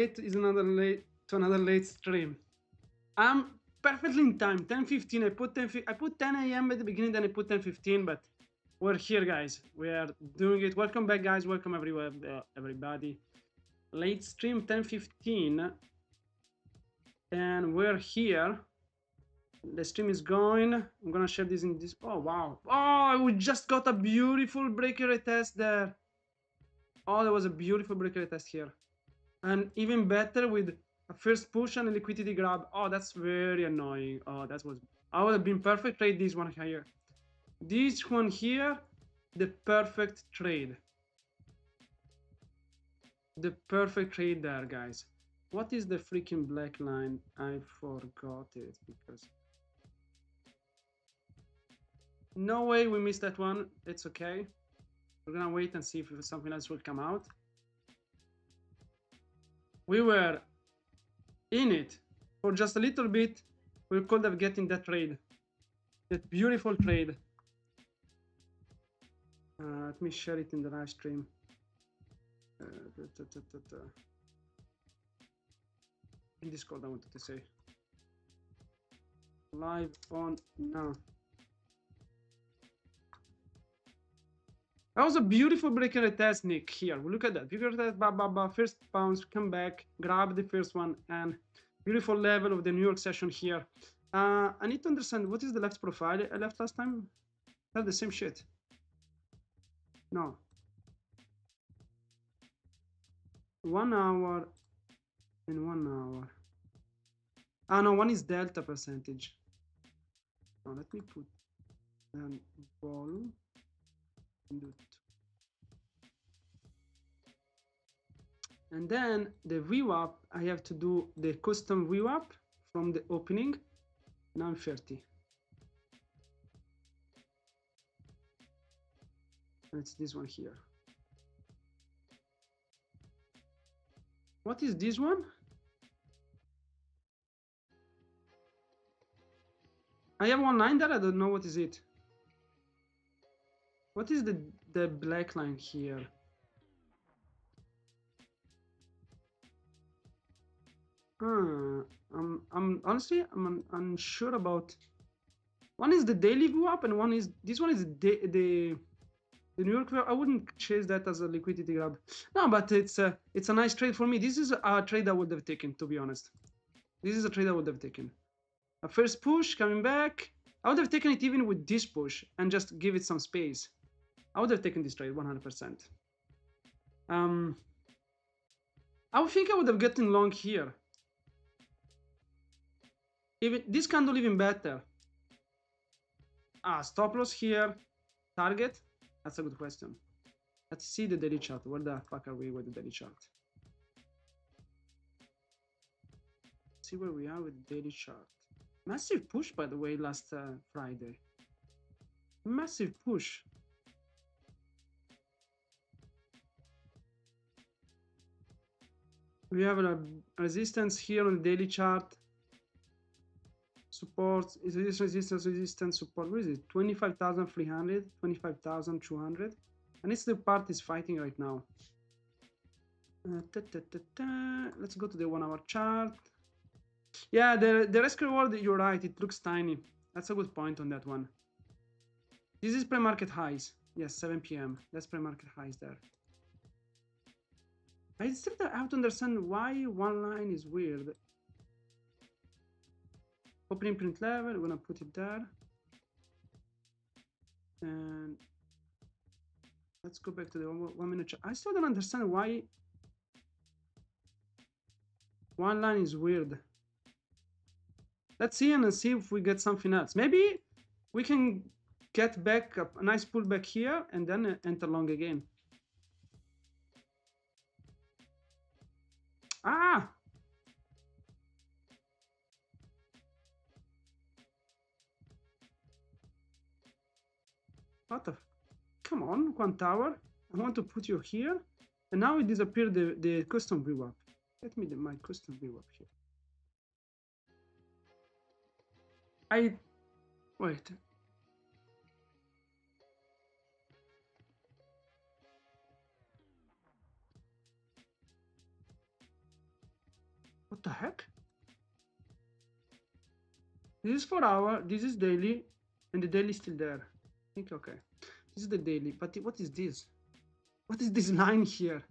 It is another late stream. I'm perfectly in time. 10:15. I put 10 a.m. at the beginning, then I put 10:15. But we're here, guys. We are doing it. Welcome back, guys. Welcome everywhere, everybody. Late stream 10:15, and we're here. The stream is going. I'm gonna share this in this. Oh wow! Oh, we just got a beautiful breaker test there. Oh, there was a beautiful breaker test here, and even better with a first push and a liquidity grab. Oh, that's very annoying. Oh, that was. I would have been perfect trade this one here. This one here, the perfect trade. The perfect trade there, guys. What is the freaking black line? I forgot it because. No way we missed that one. It's okay. We're gonna wait and see if something else will come out. We were in it for just a little bit. We could have gotten that trade, that beautiful trade. Let me share it in the live stream. In Discord, I wanted to say. Live on now. That was a beautiful breaker test, Nick. Here, look at that. Breaker test, first bounce, come back, grab the first one, and beautiful level of the New York session here. I need to understand what is the left profile I left last time. Have the same shit. No. 1 hour and 1 hour. Ah, no, one is delta percentage. Now let me put volume. And then the VWAP, I have to do the custom VWAP from the opening. Now I'm 30. It's this one here. What is this one? I have one line there. I don't know what is it. What is the black line here? I'm honestly I'm unsure about. One is the daily VWAP and one is this one is the New York. I wouldn't chase that as a liquidity grab. No, but it's a nice trade for me. This is a trade I would have taken, to be honest. This is a trade I would have taken. A first push coming back. I would have taken it even with this push and just give it some space. I would have taken this trade 100%. I would think I would have gotten long here. Even this candle even better. Stop loss here. Target. That's a good question. Let's see the daily chart. Where the fuck are we with the daily chart? Let's see where we are with the daily chart. Massive push, by the way, last Friday. Massive push. We have a resistance here on the daily chart. Support is this resistance support. What is it? 25,300, 25,200, and it's the part is fighting right now. Let's go to the 1 hour chart. Yeah, the risk reward, you're right, it looks tiny. That's a good point on that one. This is pre-market highs. Yes, 7 p.m. That's pre-market highs there. I still have to understand why one line is weird. Opening print level, we're gonna put it there. And let's go back to the 1 minute chart. I still don't understand why one line is weird. Let's see and see if we get something else. Maybe we can get back a nice pullback here and then enter long again. What the? Come on, one tower. I want to put you here, and now it disappeared the custom VWAP. Let me my custom VWAP here. Wait. What the heck? This is 4 hour, this is daily, and the daily is still there. I think, okay. This is the daily, but what is this? What is this line here?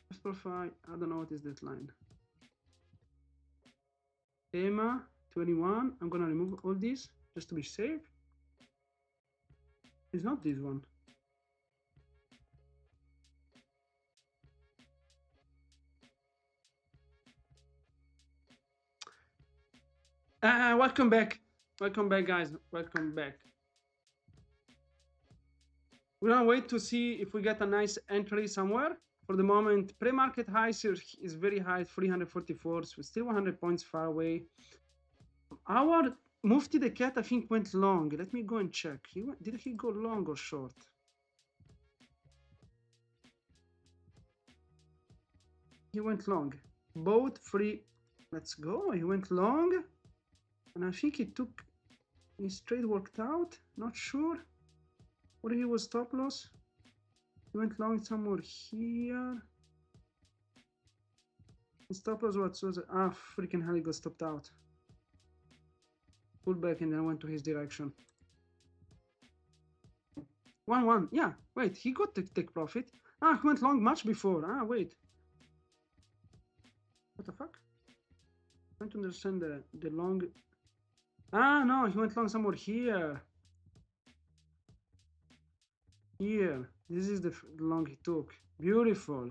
First profile, I don't know what is that line. EMA 21, I'm gonna remove all these just to be safe. It's not this one. Welcome back. Welcome back, guys. Welcome back. We're gonna wait to see if we get a nice entry somewhere. For the moment, pre-market high is very high, 344, so we're still 100 points far away. Our Mufti the cat, I think, went long. Let me go and check. Did he go long or short? He went long. Both free. Let's go. He went long. And I think he took his trade worked out. Not sure. What he was stop loss? He went long somewhere here. His stop loss was freaking hell, he got stopped out. Pulled back and then went to his direction. 1-1. Yeah, wait, he got to take profit. He went long much before. Wait. What the fuck? I don't understand the long. No, he went long somewhere here. Here. This is the long he took. Beautiful.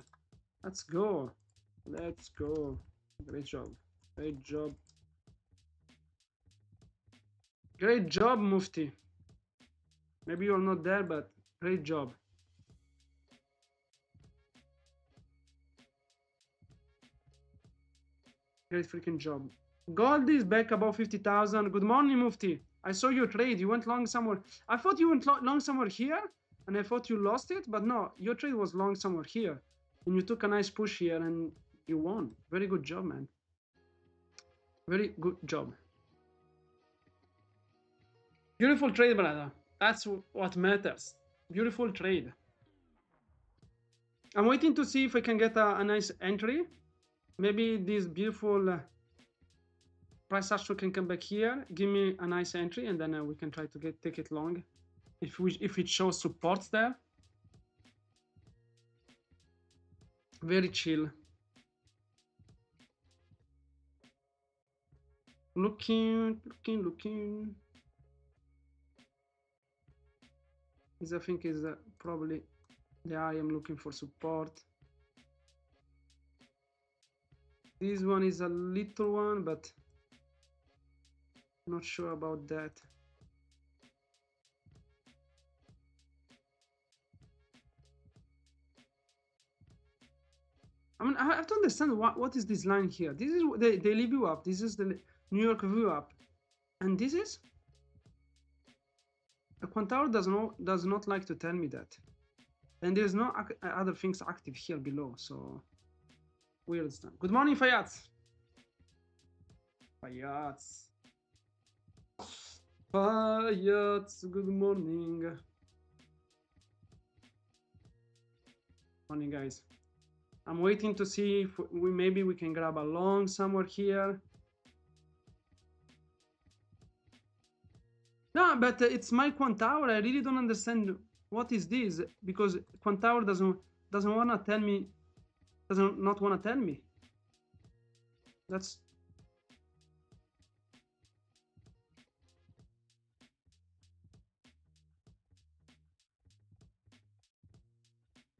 Let's go. Let's go. Great job. Great job. Great job, Mufti. Maybe you're not there, but great job. Great freaking job. Gold is back above 50,000. Good morning, Mufti. I saw your trade. You went long somewhere. I thought you went long somewhere here, and I thought you lost it, but no, your trade was long somewhere here. And you took a nice push here, and you won. Very good job, man. Very good job. Beautiful trade, brother. That's what matters. Beautiful trade. I'm waiting to see if I can get a nice entry. Maybe this beautiful price action can come back here, give me a nice entry, and then we can try to take it long. If it shows supports there. Very chill. Looking. This I think is probably the area I'm looking for support. This one is a little one, but not sure about that. I mean, I have to understand what is this line here. This is the daily view up. This is the New York view up, and this is the Quantower does not like to tell me that, and there's no other things active here below. So weird stuff. Good morning, Payout. Good morning. Morning, guys. I'm waiting to see if maybe we can grab a long somewhere here. No, but it's my Quantower. I really don't understand what is this, because Quantower doesn't want to tell me. Not want to tell me. That's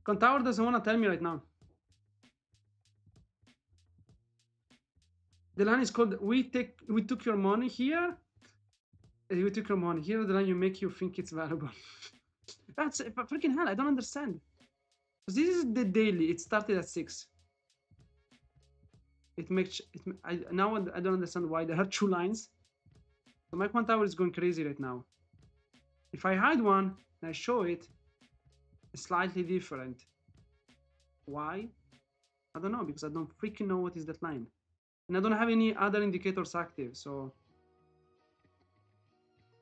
Quantower doesn't want to tell me right now. The line is called we took your money here. We took your money here. The line you make you think it's valuable. That's freaking hell. I don't understand. This is the daily. It started at 6. Now I don't understand why there are 2 lines. So my Quantower is going crazy right now. If I hide one and I show it, it's slightly different. Why? I don't know, because I don't freaking know what is that line. And I don't have any other indicators active, so...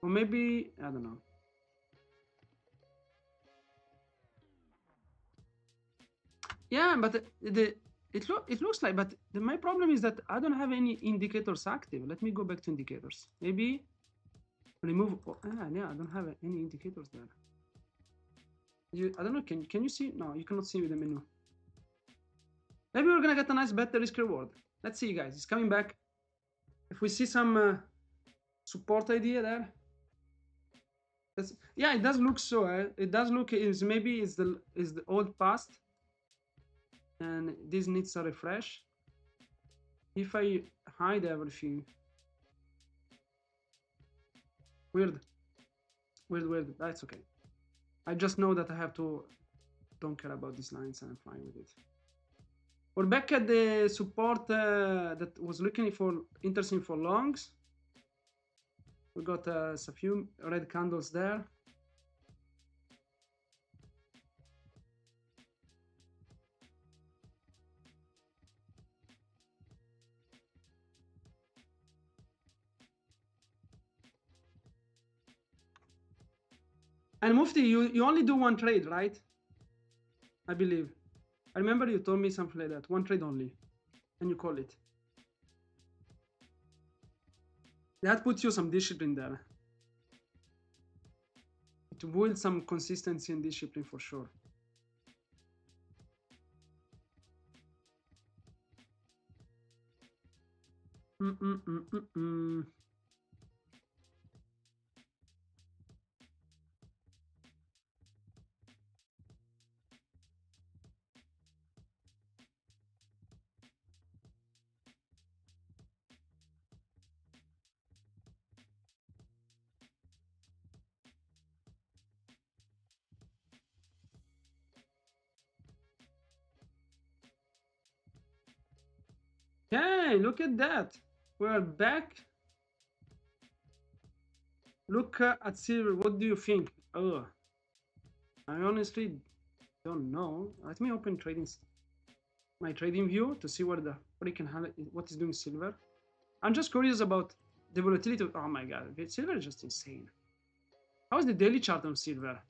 Or maybe, I don't know. Yeah, but It looks like, but my problem is that I don't have any indicators active. Let me go back to indicators. Maybe remove. Oh, yeah, I don't have any indicators there. I don't know. Can you see? No, you cannot see with the menu. Maybe we're gonna get a nice better risk reward. Let's see, guys. It's coming back. If we see some support idea there. Yeah, it does look so. It does look maybe it's the old past, and this needs a refresh. If I hide everything, weird. That's okay. I just know that I have to. Don't care about these lines, and I'm fine with it. We're back at the support that was looking for interesting for longs. We got a few red candles there. And Mufti, you only do one trade, right? I believe. I remember you told me something like that. One trade only, and you call it. That puts you some discipline there. To build some consistency and discipline for sure. Hey, look at that. We're back. Look at silver. What do you think? Oh, I honestly don't know. Let me open my trading view to see what is doing silver. I'm just curious about the volatility. Oh my god, silver is just insane. How is the daily chart on silver?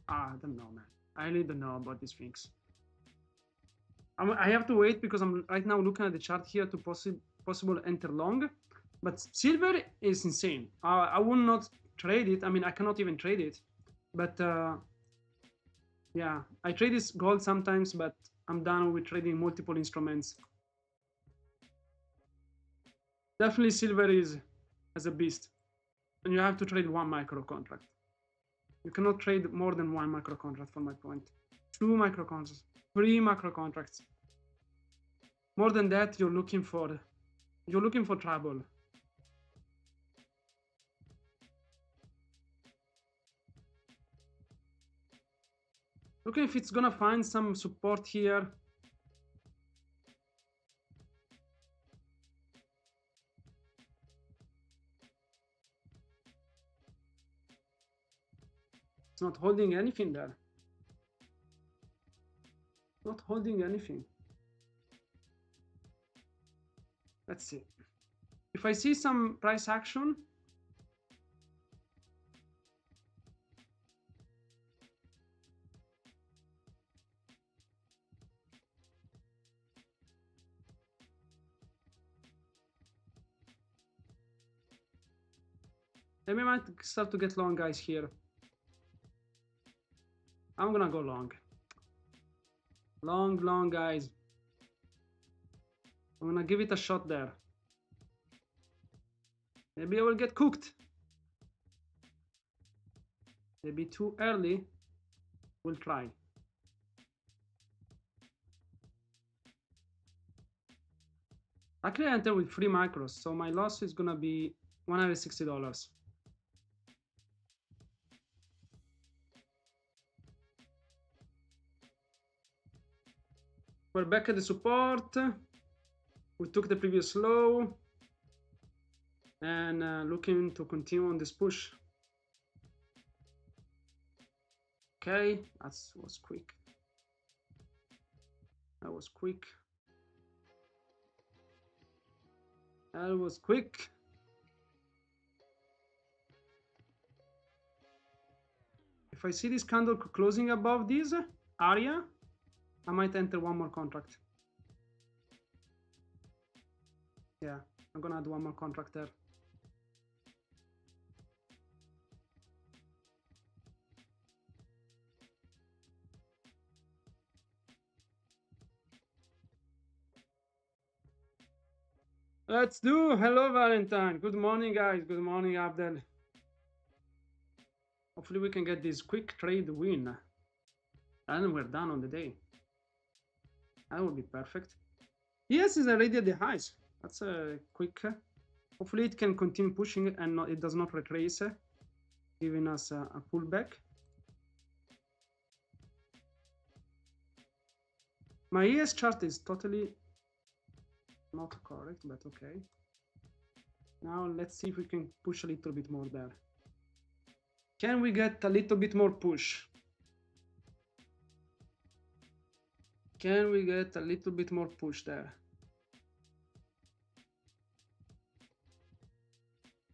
I don't know, man. I really don't know about these things. I have to wait because I'm right now looking at the chart here to possible enter long. But silver is insane. I will not trade it. I mean, I cannot even trade it. But yeah, I trade this gold sometimes, but I'm done with trading multiple instruments. Definitely silver is as a beast. And you have to trade one micro contract. You cannot trade more than one micro contract from my point. 2 micro contracts, 3 macro contracts. More than that, you're looking for trouble. Look if it's gonna find some support here. It's not holding anything there. Not holding anything. Let's see. If I see some price action, maybe I might start to get long, guys, here. I'm gonna go long. Long, guys. I'm gonna give it a shot there. Maybe I will get cooked. Maybe too early. We'll try. Actually, I entered with 3 micros, so my loss is gonna be $160. We're back at the support. We took the previous low and looking to continue on this push. Okay, that was quick. That was quick. That was quick. If I see this candle closing above this area, I might enter one more contract. Yeah, I'm gonna add one more contract there. Let's do. Hello, Valentine. Good morning, guys. Good morning, Abdel. Hopefully we can get this quick trade win. And we're done on the day. That would be perfect. Yes, it's already at the highs. That's a quick. Hopefully it can continue pushing and it does not retrace, giving us a pullback. My ES chart is totally not correct, but okay. Now let's see if we can push a little bit more there. Can we get a little bit more push? Can we get a little bit more push there?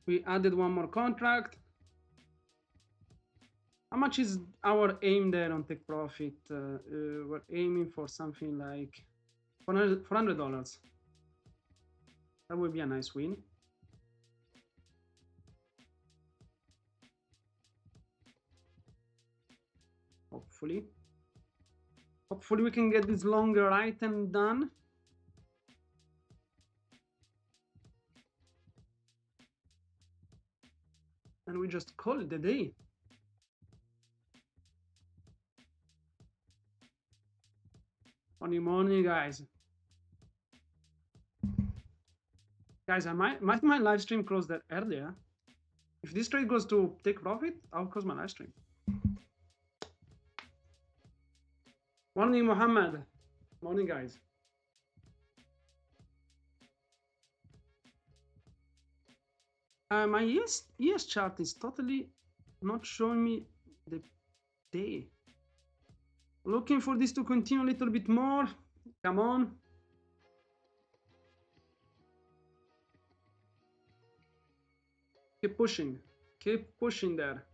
We added one more contract. How much is our aim there on take profit? We're aiming for something like $400. That would be a nice win. Hopefully. Hopefully we can get this longer item done. And we just call it a day. Morning, guys. Guys, might my live stream close that earlier? If this trade goes to take profit, I'll close my live stream. Morning, Mohammed. Morning, guys. My ES chart is totally not showing me the day. Looking for this to continue a little bit more. Come on. Keep pushing. Keep pushing there.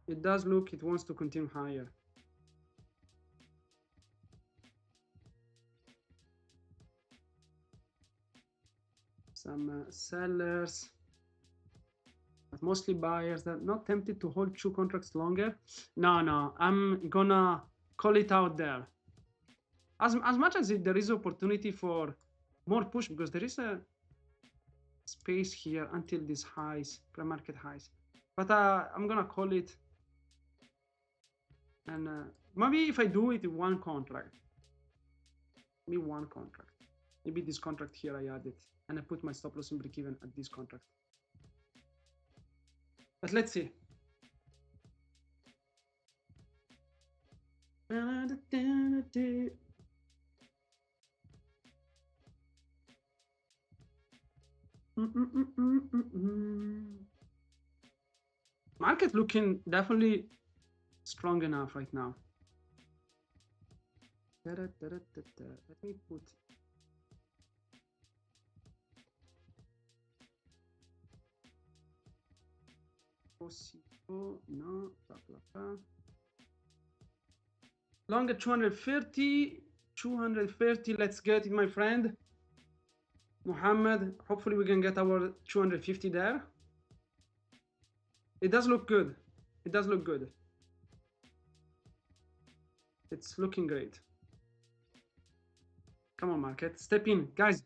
It does look it wants to continue higher. Some sellers, but mostly buyers that are not tempted to hold 2 contracts longer. No, I'm gonna call it out there. As much as there is opportunity for more push, because there is a space here until these highs, pre-market highs. But I'm gonna call it, and maybe if I do it in one contract, maybe one contract, maybe this contract here I add it, and I put my stop loss in break even at this contract. But let's see. Market looking definitely strong enough right now. Let me put no, blah, blah, blah. Long at 230, let's get it, my friend Muhammad. Hopefully we can get our 250 there. It does look good. It does look good. It's looking great. Come on, market, step in, guys.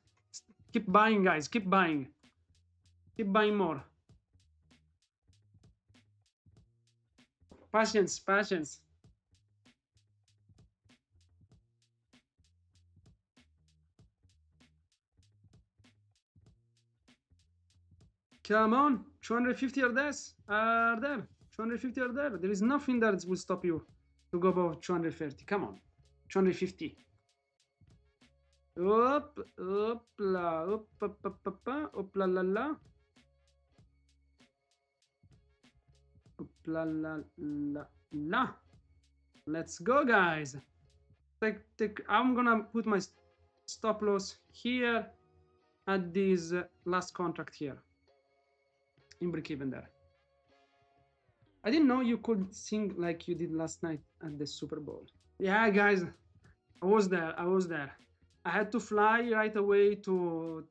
Keep buying, guys. Keep buying. Keep buying more. Patience, patience. Come on, 250 are there. 250 are there. There is nothing that will stop you to go above 230. Come on, 250. Up, up, la, up, up, up, up, up, la, la, la. Up, la, la, la, la. Let's go, guys. I'm gonna put my stop loss here at this last contract here in break even there. I didn't know you could sing like you did last night at the Super Bowl. Yeah, guys, I was there. I was there. I had to fly right away to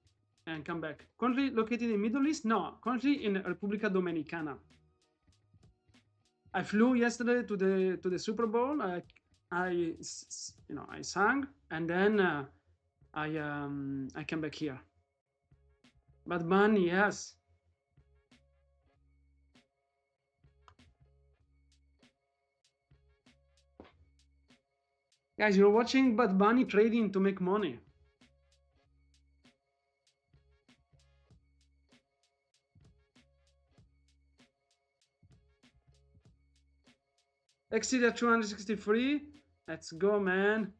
and come back. Country located in Middle East? No, country in Repubblica Dominicana. I flew yesterday to the Super Bowl. I sang, and then I came back here. But Bunny, yes. Guys, you're watching Bad Bunny trading to make money. Exit at 263. Let's go, man.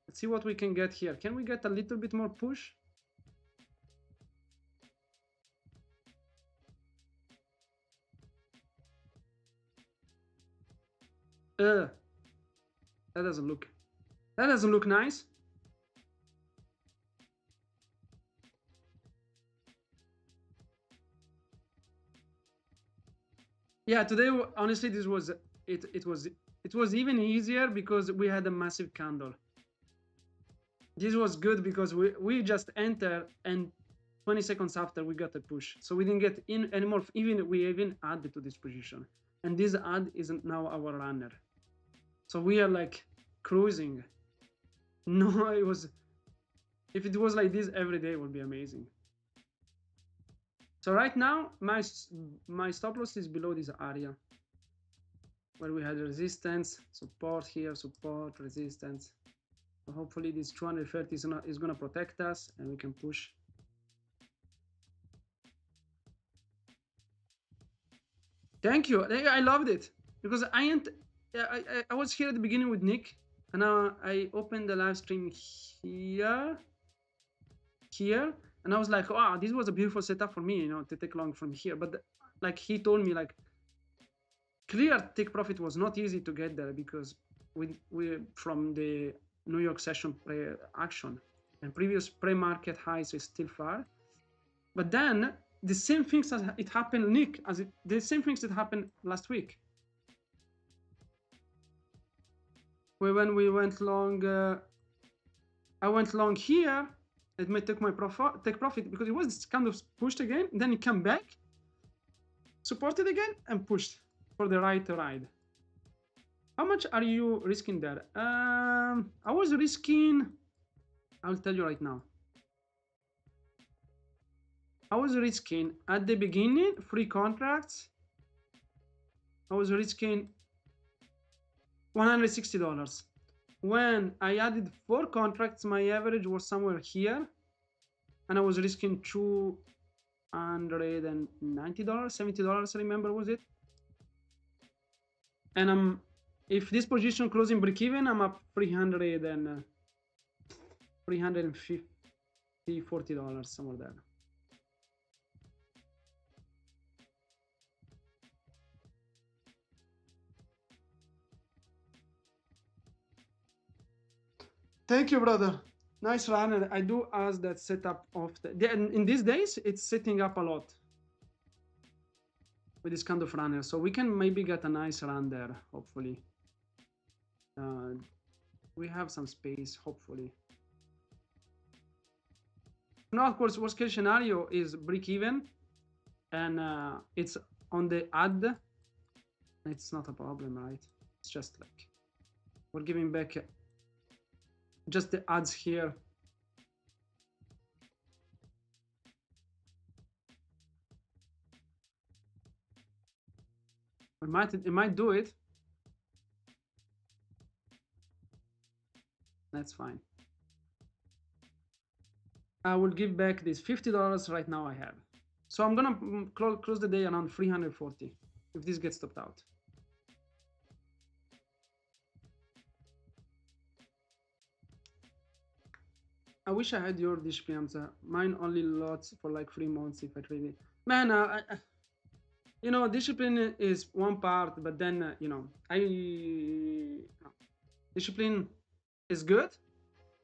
Let's see what we can get here. Can we get a little bit more push? That doesn't look. That doesn't look nice. Yeah, today honestly this was it was even easier because we had a massive candle. This was good because we just entered and 20 seconds after we got a push, so we didn't get in anymore. We even added to this position, and this add is now our runner, so we are like cruising. No, it was, if it was like this every day, it would be amazing. So right now my stop loss is below this area where we had resistance, support here, support, resistance. So hopefully this 230 is gonna protect us and we can push. Thank you. I loved it because I was here at the beginning with Nick, and now I opened the live stream here, and I was like, wow, this was a beautiful setup for me, you know, to take long from here. But like he told me, like clear take profit was not easy to get there because we from the New York session pre-action and previous pre-market highs is still far. But then the same things as it happened, Nick, the same things that happened last week. When we went long, I went long here. It may take my take profit because it was kind of pushed again. Then it came back, supported again, and pushed for the right ride. How much are you risking there? I was risking, I'll tell you right now. I was risking at the beginning, free contracts. I was risking $160. When I added 4 contracts, my average was somewhere here, and I was risking $290, $70, I remember, was it? And if this position closing break even, I'm up $350, $40, somewhere there. Thank you, brother. Nice runner. I do ask that setup often. In these days, it's setting up a lot with this kind of runner. So we can maybe get a nice run there, hopefully. We have some space, hopefully. Now, of course, worst case scenario is break even, and it's on the add. It's not a problem, right? It's just like we're giving back just the ads here. It might do it. That's fine. I will give back this $50 right now I have. So I'm gonna close the day around 340 if this gets stopped out. I wish I had your discipline. Mine only lots for like 3 months if I trade it. Man, you know, discipline is one part, but then you know, discipline is good.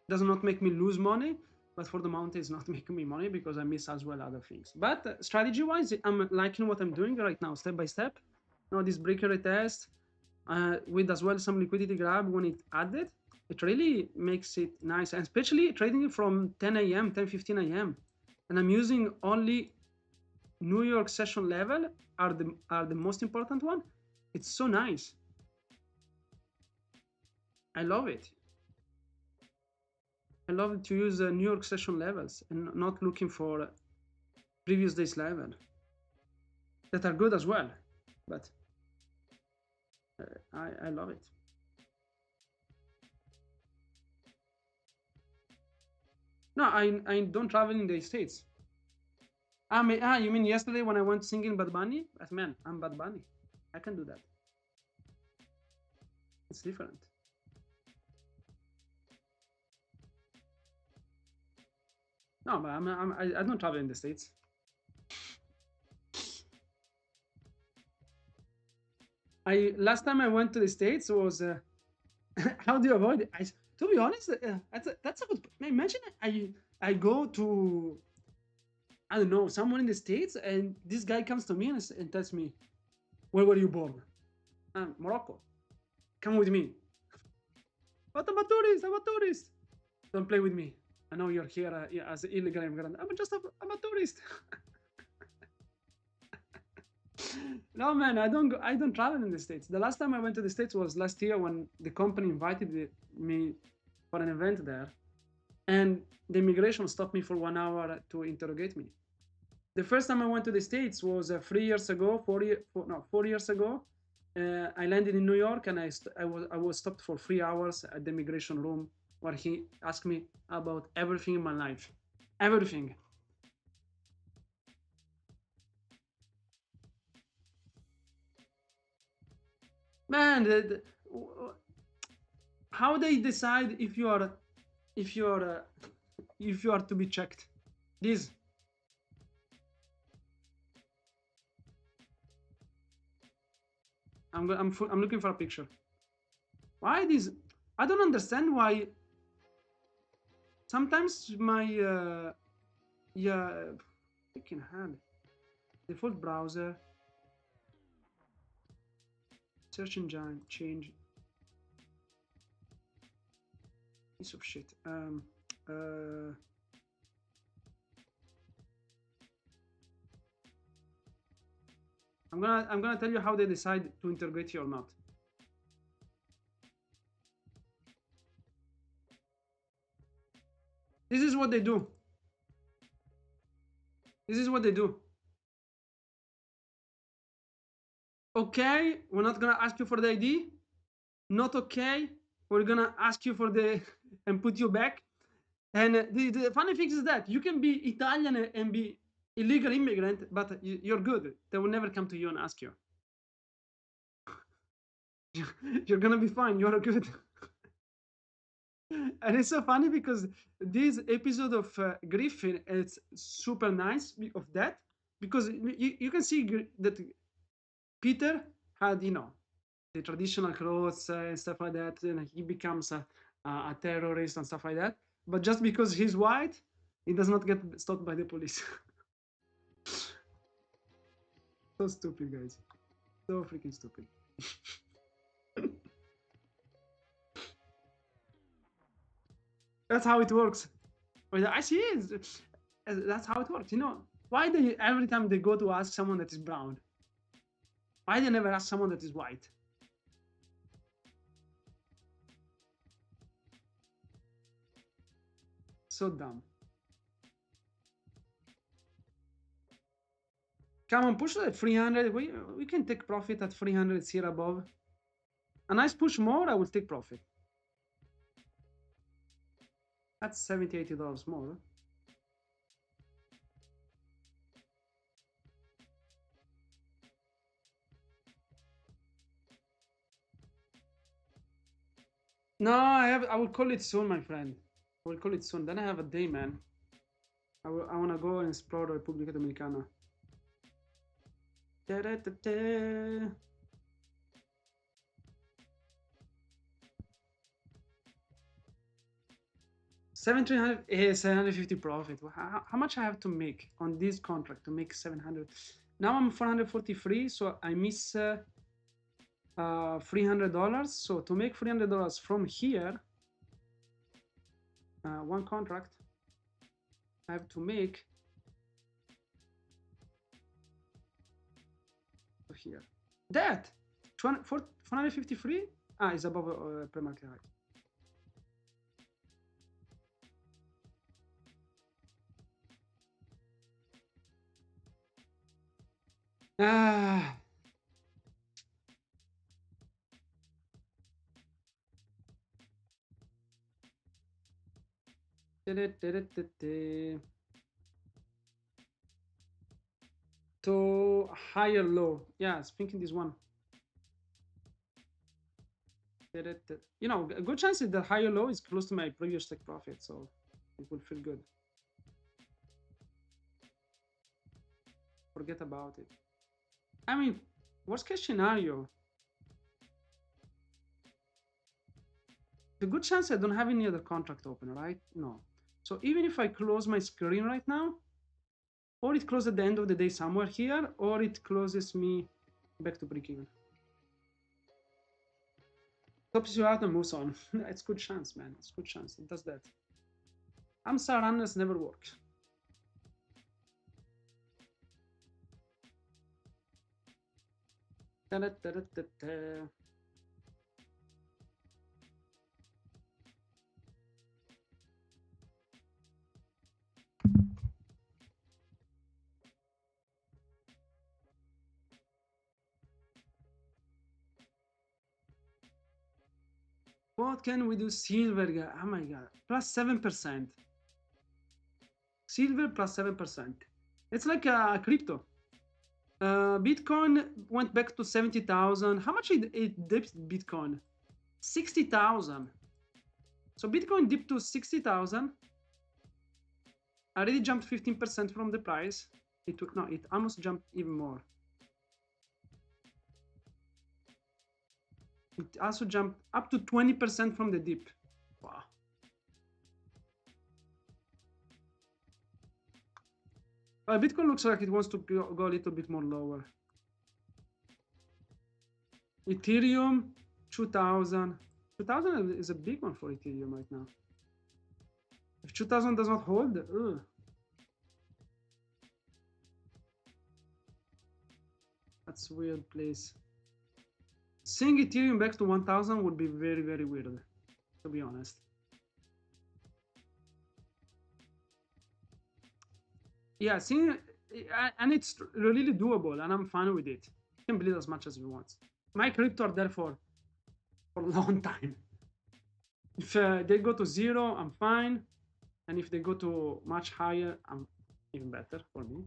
Does not make me lose money, but for the moment it's not making me money because I miss as well other things. But strategy wise, I'm liking what I'm doing right now, step by step. Now this breaker retest, with as well some liquidity grab when it added. It really makes it nice, and especially trading it from 10 a.m., 10:15 a.m. And I'm using only New York session level are the most important one. It's so nice. I love it. I love to use New York session levels and not looking for previous day's level that are good as well, but I love it. No, I don't travel in the States. You mean yesterday when I went singing Bad Bunny? Man, I'm Bad Bunny. I can do that. It's different. No, but I don't travel in the States. Last time I went to the States was how do you avoid it? To be honest, that's a good. Imagine I go to, I don't know, someone in the States, and this guy comes to me and tells me, "Where were you born?" Morocco. Come with me. But I'm a tourist. I'm a tourist. Don't play with me. I know you're here as an illegal immigrant. I'm a tourist. No, man, I don't travel in the States. The last time I went to the States was last year when the company invited me for an event there, and the immigration stopped me for 1 hour to interrogate me. The first time I went to the States was 3 years ago, 4 years ago. I landed in New York, and I was stopped for 3 hours at the immigration room, where he asked me about everything in my life, everything. Man, how they decide if you are to be checked? This. I'm looking for a picture. Why this? I don't understand why. Sometimes my freaking hand. Default browser. Search engine change. Piece of shit. I'm gonna tell you how they decide to integrate you or not. This is what they do. This is what they do. Okay, we're not gonna ask you for the ID. Not okay, we're gonna ask you for the and put you back. And the funny thing is that you can be Italian and be illegal immigrant, but you're good. They will never come to you and ask you. You're gonna be fine. You're good. And it's so funny because this episode of Griffin is super nice of that, because you can see that Peter had, the traditional clothes and stuff like that, and he becomes a terrorist and stuff like that. But just because he's white, he does not get stopped by the police. So stupid, guys. So freaking stupid. That's how it works. I see it. That's how it works. Why every time they go to ask someone that is brown, why they never ask someone that is white? So dumb. Come on, push at 300. We can take profit at 300. It's here above. A nice push more, I will take profit. That's $70-$80 more. No, I will call it soon, my friend. I will call it soon. Then I have a day, man. I want to go and explore República Dominicana. Da, da, da, da. $750 profit. How much I have to make on this contract to make 700? Now I'm 443, so I miss $300. So to make $300 from here, one contract, I have to make here. That 453 is above pre-market high. To higher low. Yeah, I was thinking this one. You know, a good chance is that higher low is close to my previous take profit, so it will feel good. Forget about it. I mean, worst case scenario, the good chance I don't have any other contract open, right? No. So even if I close my screen right now, or it closes at the end of the day somewhere here, or it closes me back to break even. Stops you out and moves on. It's good chance, man. It's good chance. It does that. AMSA runners never work. What can we do? Silver, oh my god, plus 7%. Silver plus 7%. It's like a crypto. Bitcoin went back to 70,000. How much it dipped Bitcoin? 60,000. So Bitcoin dipped to 60,000. Already jumped 15% from the price. It almost jumped even more. It also jumped up to 20% from the dip. Wow. Bitcoin looks like it wants to go a little bit more lower. Ethereum, 2,000. 2,000 is a big one for Ethereum right now. If 2,000 does not hold, that's a weird place. Seeing Ethereum back to 1,000 would be very, very weird, to be honest. Yeah, seeing, and it's really doable, and I'm fine with it. You can bleed as much as you want. My crypto are there for a long time. If they go to 0, I'm fine. And if they go to much higher, I'm even better for me.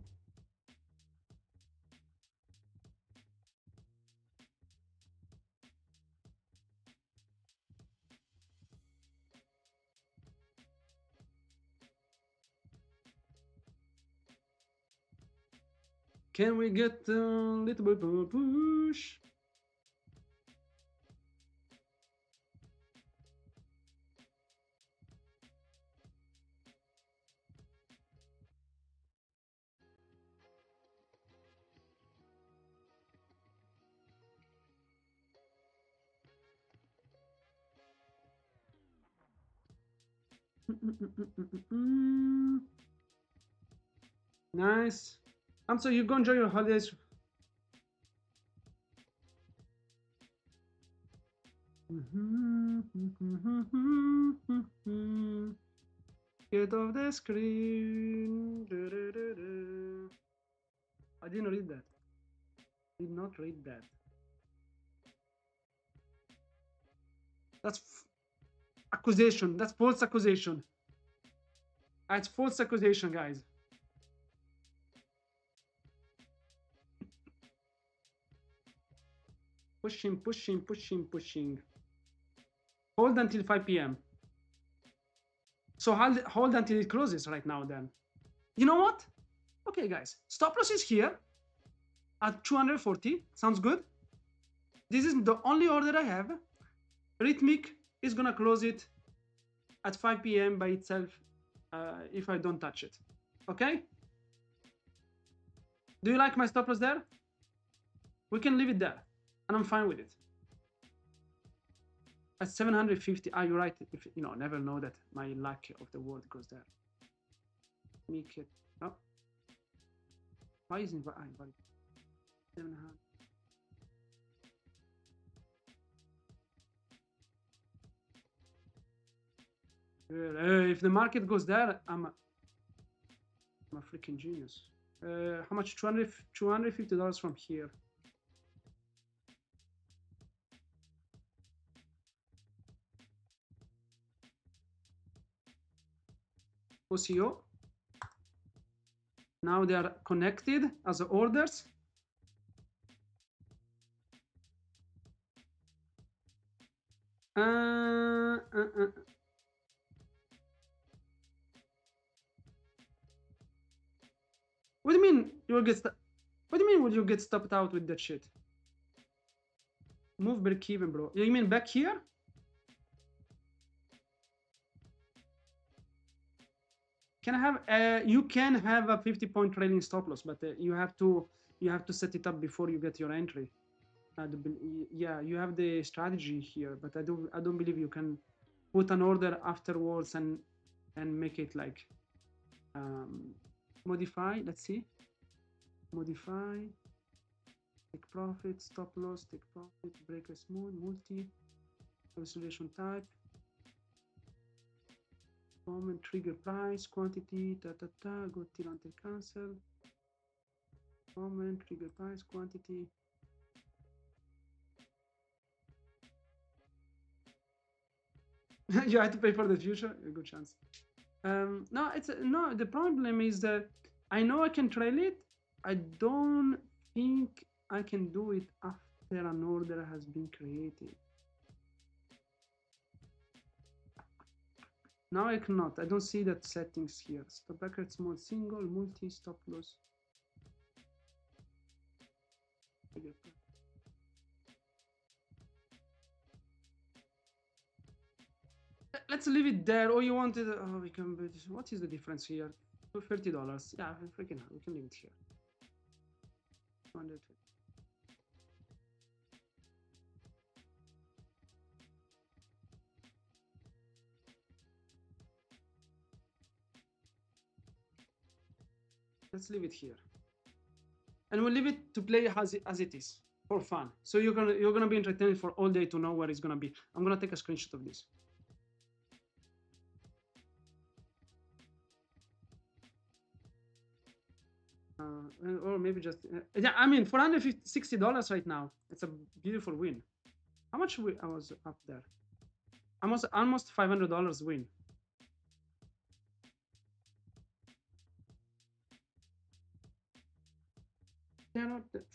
Can we get a little bit of a push? Nice. So you go enjoy your holidays. Get off the screen. I didn't read that. Did not read that. That's accusation. That's false accusation. That's false accusation, guys. Pushing, pushing, pushing, pushing. Hold until 5 p.m. So hold until it closes right now then. You know what? Okay, guys. Stop loss is here at 240. Sounds good. This is the only order I have. Rithmic is going to close it at 5 p.m. by itself if I don't touch it. Okay? Do you like my stop loss there? We can leave it there. And I'm fine with it. at 750. Ah, you're right. If you know, never know that my luck of the world goes there. Make it. Oh, why isn't it? 700. If the market goes there, I'm a freaking genius. How much? $250 from here. OCO. Now they are connected as orders. What do you mean you will get? What do you mean would you get stopped out with that shit? Move break even, bro. You mean back here? Can I have? You can have a 50-point trailing stop loss, but you have to set it up before you get your entry. Yeah, you have the strategy here, but I don't believe you can put an order afterwards and make it like modify. Let's see. Modify. Take profit, stop loss, take profit, break a smooth, multi, consolidation type, moment, trigger price, quantity, go till until cancel, moment, trigger price, quantity. You have to pay for the future. A good chance. No, no. The problem is that I know I can trail it. I don't think I can do it after an order has been created. Now I cannot. I don't see that settings here. Stop bracket, small, single, multi, stop loss. Let's leave it there. Oh, you wanted? Oh, we can. What is the difference here? $30. Yeah, freaking hell. We can leave it here. 250. Let's leave it here, and we'll leave it to play as it is for fun. So you're gonna be entertained for all day to know where it's gonna be. I'm gonna take a screenshot of this. Or maybe just yeah. I mean, $460 right now. It's a beautiful win. How much I was up there? Almost $500 win.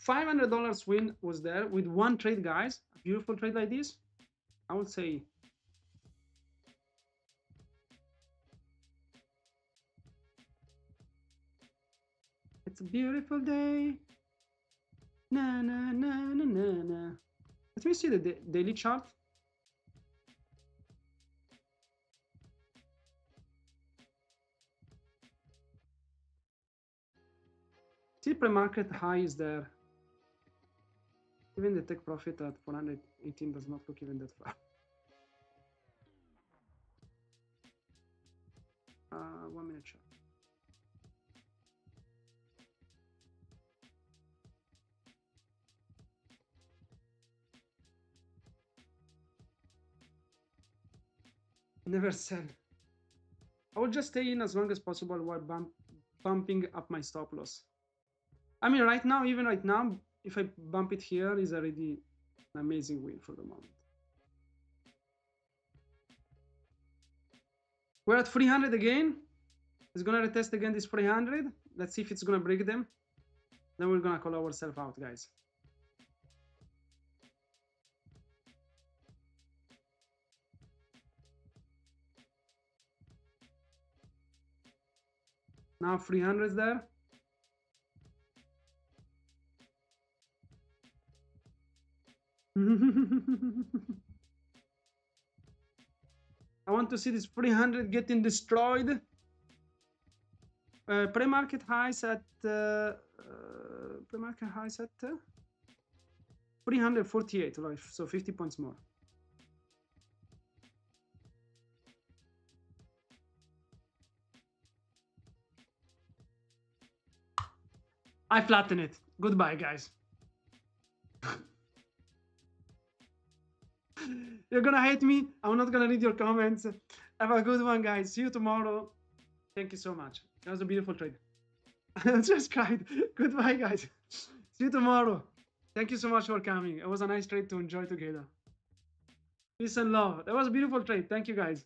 $500 win was there with one trade, guys. A beautiful trade like this. I would say. It's a beautiful day. Na na na na na na. Let me see the daily chart. See, pre-market high is there. Even the take profit at 418 does not look even that far. 1 minute chart. Never sell. I will just stay in as long as possible while bumping up my stop loss. I mean, right now, even right now, if I bump it here, is already an amazing win for the moment. We're at 300 again. It's gonna retest again this 300. Let's see if it's gonna break them. Then we're gonna call ourselves out, guys. Now 300 there. I want to see this 300 getting destroyed. Pre-market highs at 348, right? So 50 points more. I flatten it. Goodbye, guys. You're gonna hate me. I'm not gonna read your comments. Have a good one, guys. See you tomorrow. Thank you so much. That was a beautiful trade. I just cried. Goodbye, guys. See you tomorrow. Thank you so much for coming. It was a nice trade to enjoy together. Peace and love. That was a beautiful trade. Thank you, guys.